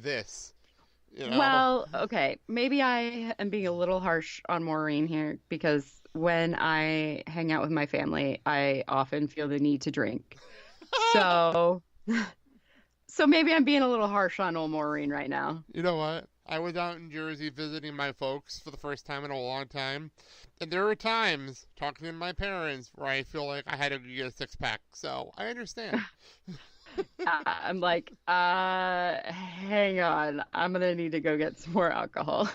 this. Well, okay. Maybe I am being a little harsh on Maureen here because when I hang out with my family, I often feel the need to drink. So, so maybe I'm being a little harsh on old Maureen right now. You know what? I was out in Jersey visiting my folks for the first time in a long time, and there were times talking to my parents where I feel like I had to get a six pack. So I understand. I'm like, hang on. I'm gonna need to go get some more alcohol.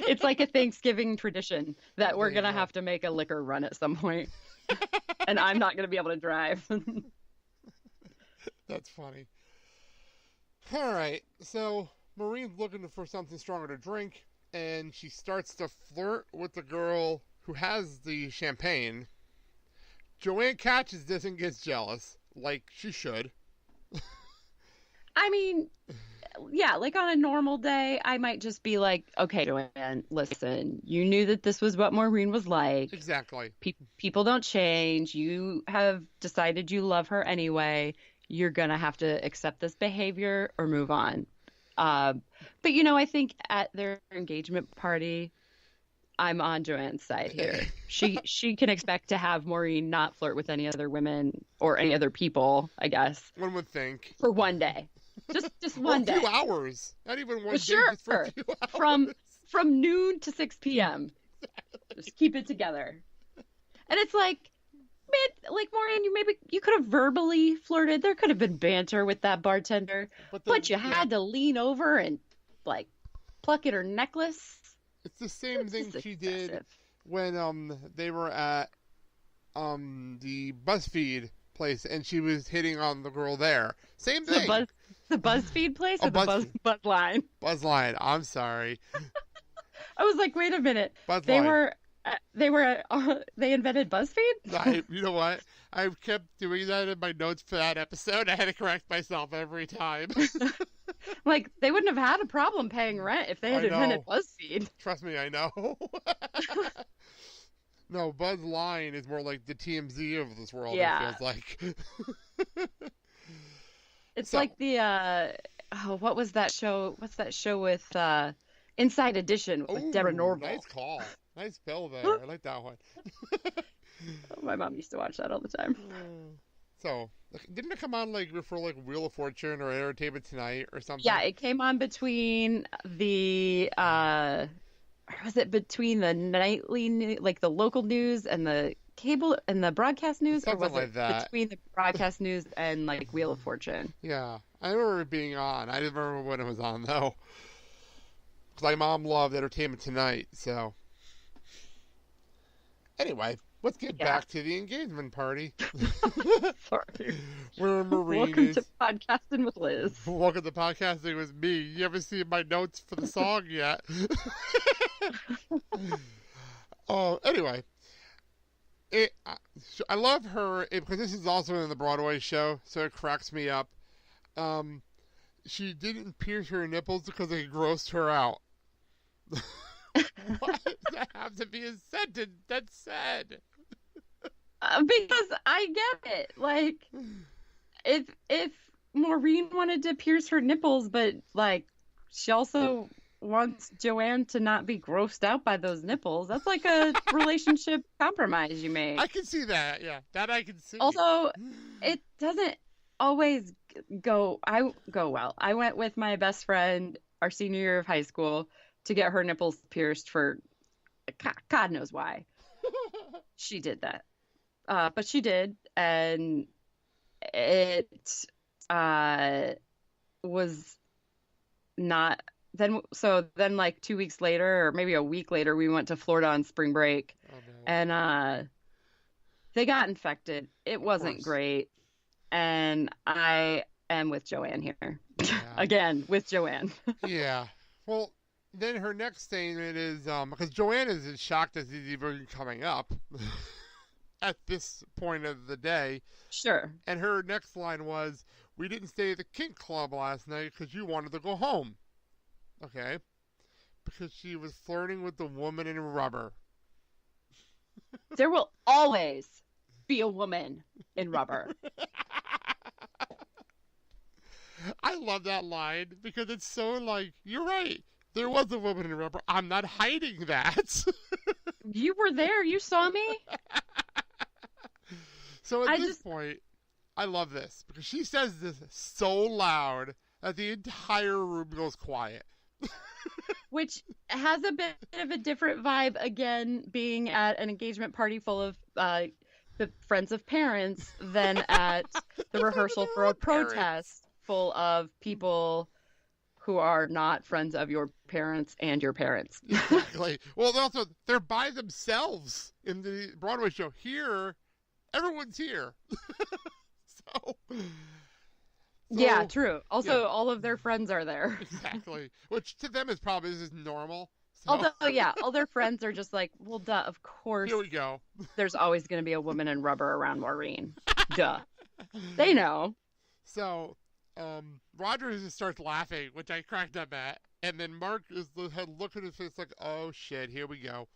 It's like a Thanksgiving tradition that we're There you gonna go. have to make a liquor run at some point, and I'm not gonna be able to drive. That's funny. All right, so Marine's looking for something stronger to drink, and she starts to flirt with the girl who has the champagne. Joanne catches this and gets jealous, like she should. I mean, yeah, like on a normal day, I might just be like, okay, Joanne, listen, you knew that this was what Maureen was like. Exactly. People don't change. You have decided you love her anyway. You're gonna have to accept this behavior or move on. Uh, but I think at their engagement party, I'm on Joanne's side here. She can expect to have Maureen not flirt with any other women or any other people, I guess, One would think. for one day. Just Or a one day. few hours. Not even one day, Sure. just for a few From hours. from noon to 6 p.m. Just keep it together. And it's like, man, like Maureen, you could have verbally flirted. There could have been banter with that bartender, but you had to lean over and like pluck at her necklace. It's the same It's thing just she did excessive. when they were at the BuzzFeed place and she was hitting on the girl there. Same The thing. the BuzzFeed place Oh, or the Buzz line. Buzzline. I'm sorry. I was like, wait a minute. They Buzzline. were they invented BuzzFeed? You know what? I kept doing that in my notes for that episode. I had to correct myself every time. Like they wouldn't have had a problem paying rent if they had I invented know. BuzzFeed. Trust me, I know. No, Buzzline is more like the TMZ of this world, Yeah. it feels like. It's So, like the what was that show? What's that show with Inside Edition with Deborah ooh, Norville? nice call. Nice spell there. I like that one. Oh, my mom used to watch that all the time. So, didn't it come on like for like Wheel of Fortune or Entertainment Tonight or something? Yeah, it came on between the was it between the like the local news and the cable and the broadcast news, or Something was like it that. between the broadcast news and like Wheel of Fortune? Yeah, I remember it being on. I didn't remember when it was on though. 'Cause my mom loved Entertainment Tonight. So, anyway, let's get Yeah. back to the engagement party. Sorry. Where Marine Welcome is. to podcasting with Liz. Welcome to podcasting with me. You haven't seen my notes for the song yet. Oh, anyway, I love her because this is also in the Broadway show, so it cracks me up. She didn't pierce her nipples because it grossed her out. Why does that have to be a sentence? That's sad. Because I get it. Like if Maureen wanted to pierce her nipples, but like she also wants Joanne to not be grossed out by those nipples, that's like a relationship compromise you make. I can see that. Yeah, that I can see. Also, it doesn't always go well. I went with my best friend our senior year of high school to get her nipples pierced for God knows why. She did that. But she did, and it was not then like 2 weeks later or maybe a week later we went to Florida on spring break, Oh, no. and they got infected. It wasn't course. great, and I am with Joanne here. Yeah. Again with Joanne. Yeah. Well, then her next statement is because Joanne is as shocked as he's even coming up at this point of the day, Sure. and her next line was, "We didn't stay at the kink club last night because you wanted to go home." Okay, because she was flirting with the woman in rubber. There will always be a woman in rubber. I love that line because it's so like, you're right. There was a woman in rubber. I'm not hiding that. You were there. You saw me. So at I this just, point, I love this because she says this so loud that the entire room goes quiet. which has a bit of a different vibe, again, being at an engagement party full of the friends of parents than at the In front of rehearsal their for a own parents. protest full of people who are not friends of your parents and your parents. Exactly. Well, they're by themselves in the Broadway show. Here, everyone's here. so, Yeah, so true. Also, yeah, all of their friends are there. exactly. Which to them is probably this is normal. So Although, yeah, all their friends are just like, well, duh, of course, here we go. there's always going to be a woman in rubber around Maureen. Duh. They know. So, Rogers just starts laughing, which I cracked up at, and then Mark had look at his face like, "Oh shit, here we go."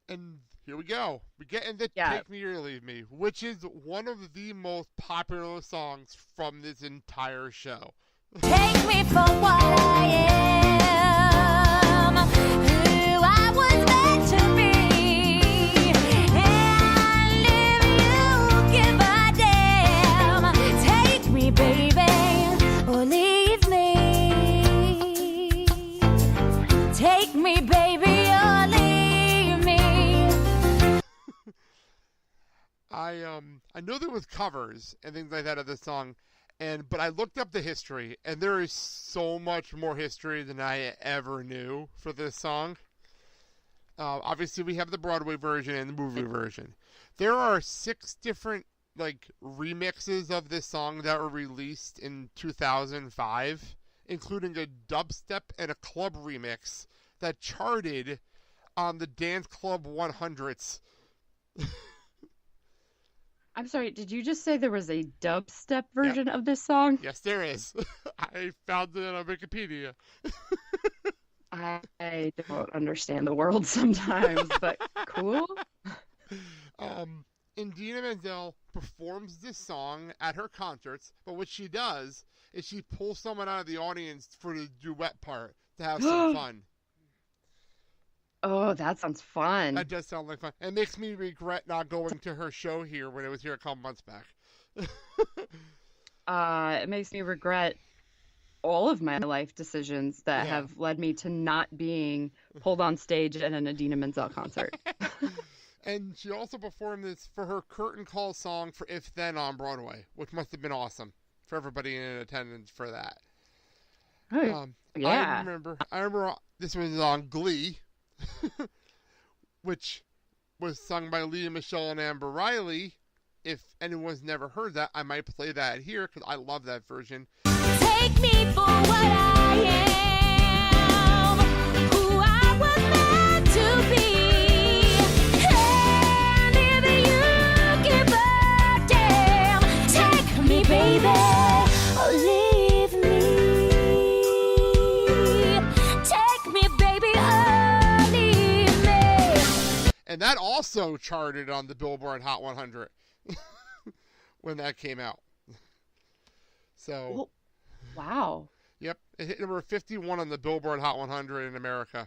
And here we go. We get into Yeah. "Take Me or Leave Me," which is one of the most popular songs from this entire show. Take me for what I am, who I was meant to be, and if you give a damn, take me, baby, or leave me. Take me, baby, or leave me. I know there was covers and things like that of this song, but I looked up the history, and there is so much more history than I ever knew for this song. Obviously, we have the Broadway version and the movie version. There are 6 different remixes of this song that were released in 2005, including a dubstep and a club remix that charted on the Dance Club 100s. I'm sorry, did you just say there was a dubstep version of this song? Yes, there is. I found it on Wikipedia. I don't understand the world sometimes, but cool. Indina Menzel performs this song at her concerts, but what she does is she pulls someone out of the audience for the duet part to have some fun. Oh, that sounds fun. That does sound like fun. It makes me regret not going to her show here when it was here a couple months back. It makes me regret all of my life decisions that Yeah. have led me to not being pulled on stage at an Idina Menzel concert. And she also performed this for her curtain call song for If Then on Broadway, which must have been awesome for everybody in attendance for that. Oh, yeah. I remember this was on Glee, which was sung by Leah Michele and Amber Riley. If anyone's never heard that, I might play that here because I love that version. Take me for what I am, who I was meant to be, and if you give a damn, take me, baby, or leave me. Take me, baby, or leave me. And that also charted on the Billboard Hot 100 when that came out. So, Wow. yep, it hit number 51 on the Billboard Hot 100 in America.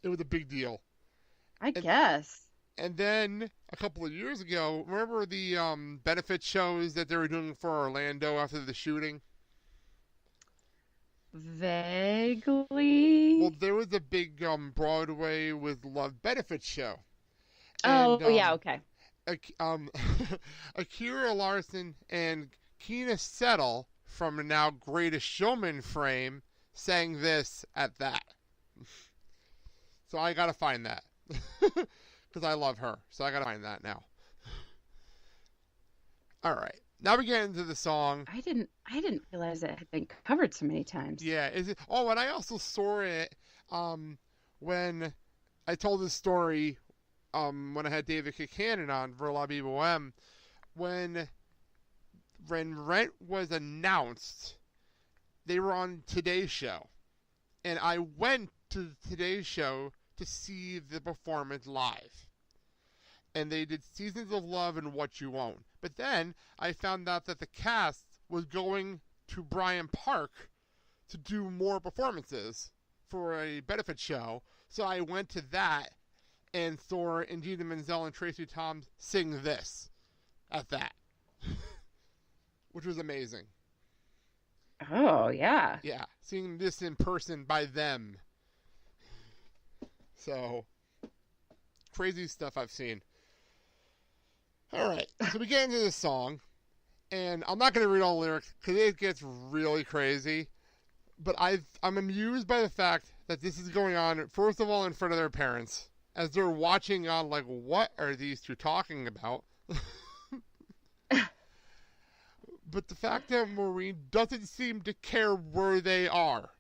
It was a big deal. I guess. And then a couple of years ago, remember the benefit shows that they were doing for Orlando after the shooting? Vaguely. Well, there was a big Broadway with Love benefit show. Oh, And, yeah, okay. Akira Larson and Keena Settle from the now Greatest Showman frame sang this at that. So I gotta find that. Because I love her. So I gotta find that now. Alright. Now we get into the song. I didn't realize it had been covered so many times. Yeah, is it? Oh, and I also saw it when I told this story when I had David Buchanan on for La Vie Boheme. When Rent was announced, they were on Today's Show, and I went to Today's Show to see the performance live. and they did Seasons of Love and What You Own. But then I found out that the cast was going to Bryant Park to do more performances for a benefit show. So I went to that and saw Ingina Menzel and Tracy Thoms sing this at that, which was amazing. Oh, yeah. Yeah, seeing this in person by them. So, crazy stuff I've seen. All right, so we get into this song, and I'm not going to read all the lyrics because it gets really crazy, but I'm amused by the fact that this is going on, first of all, in front of their parents, as they're watching on, like, what are these two talking about? But the fact that Maureen doesn't seem to care where they are.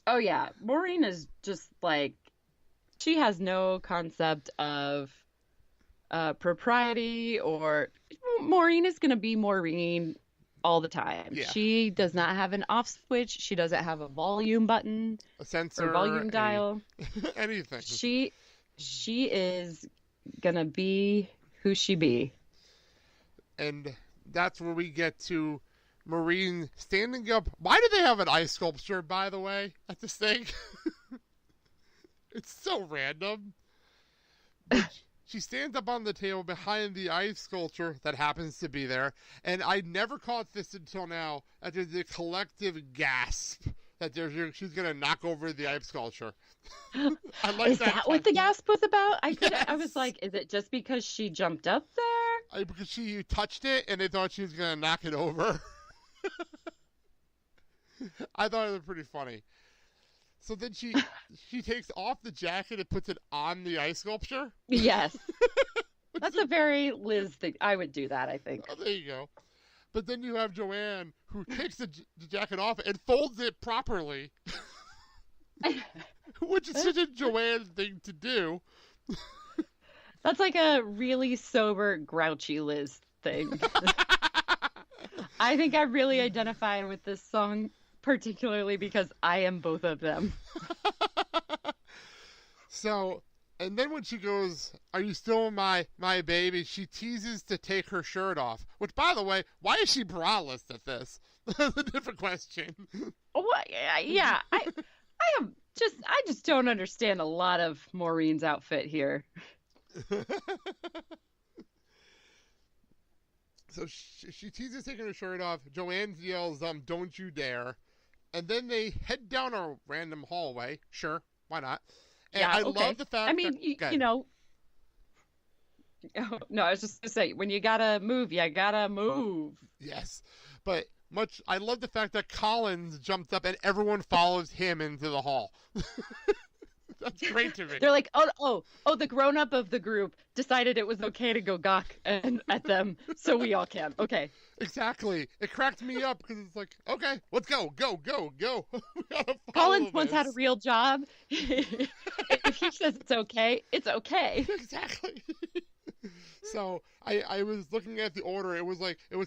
Oh, yeah. Maureen is just like, she has no concept of propriety, or Maureen is going to be Maureen all the time. Yeah. She does not have an off switch. She doesn't have a volume button, A sensor, or volume dial. anything. She is going to be who she be. And that's where we get to Maureen standing up. Why do they have an ice sculpture, by the way, at this thing? It's so random. But she stands up on the table behind the ice sculpture that happens to be there. And I never caught this until now, that there's a collective gasp that she's going to knock over the ice sculpture. I like Is that what the gasp was about? I was Yes. like, is it just because she jumped up there? Because she touched it and they thought she was going to knock it over. I thought it was pretty funny. So then she takes off the jacket and puts it on the ice sculpture. Yes. That's a very Liz thing. I would do that, I think. Oh, there you go. But then you have Joanne, who takes the jacket off and folds it properly. Which is such a Joanne thing to do. That's like a really sober, grouchy Liz thing. I think I really identify with this song, particularly because I am both of them. So, and then when she goes, "Are you still my baby?" she teases to take her shirt off. Which, by the way, why is she braless at this? That's a different question. What? Yeah, I just don't understand a lot of Maureen's outfit here. So she teases taking her shirt off. Joanne yells, "Don't you dare!" And then they head down a random hallway. Sure, why not? And Yeah, I okay. love the fact. I mean, that, you know. No, I was just gonna say, when you gotta move, you gotta move. Yes, but I love the fact that Collins jumped up and everyone follows him into the hall. That's great to me. They're like, oh, the grown up of the group decided it was okay to go gawk at them, so we all can. Okay. Exactly. It cracked me up because it's like, okay, let's go. We gotta follow Collins once had a this. real job. If he says it's okay, it's okay. Exactly. So I was looking at the order. It was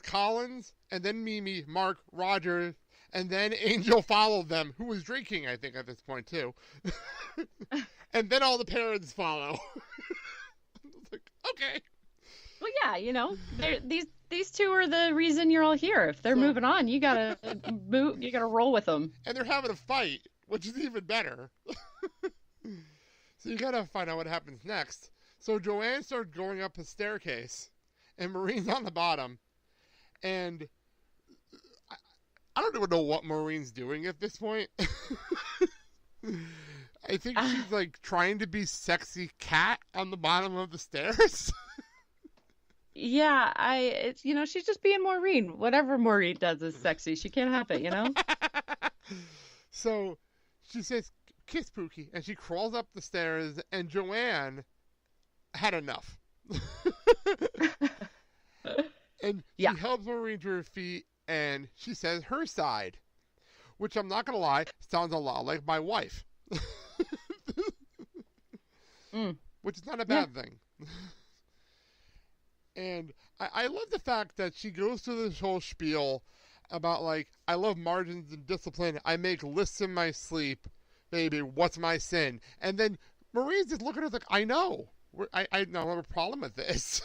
Collins, and then Mimi, Mark, Roger, and then Angel followed them, who was drinking, I think, at this point too. And then all the parents follow. It's like, okay. Well, yeah, these two are the reason you're all here. If they're moving on, you gotta move. You gotta roll with them. And they're having a fight, which is even better. So you gotta find out what happens next. So Joanne starts going up a staircase, and Maureen's on the bottom. And I don't even know what Maureen's doing at this point. I think she's like trying to be sexy cat on the bottom of the stairs. Yeah, she's just being Maureen. Whatever Maureen does is sexy. She can't help it, So she says, "Kiss Pookie," and she crawls up the stairs, and Joanne had enough. And she helps Maureen to her feet, and she says her side, which I'm not going to lie, sounds a lot like my wife. Which is not a bad thing. And I love the fact that she goes through this whole spiel about, like, I love margins and discipline. I make lists in my sleep. Baby, what's my sin? And then Marie's just looking at her like, I know. I don't have a problem with this.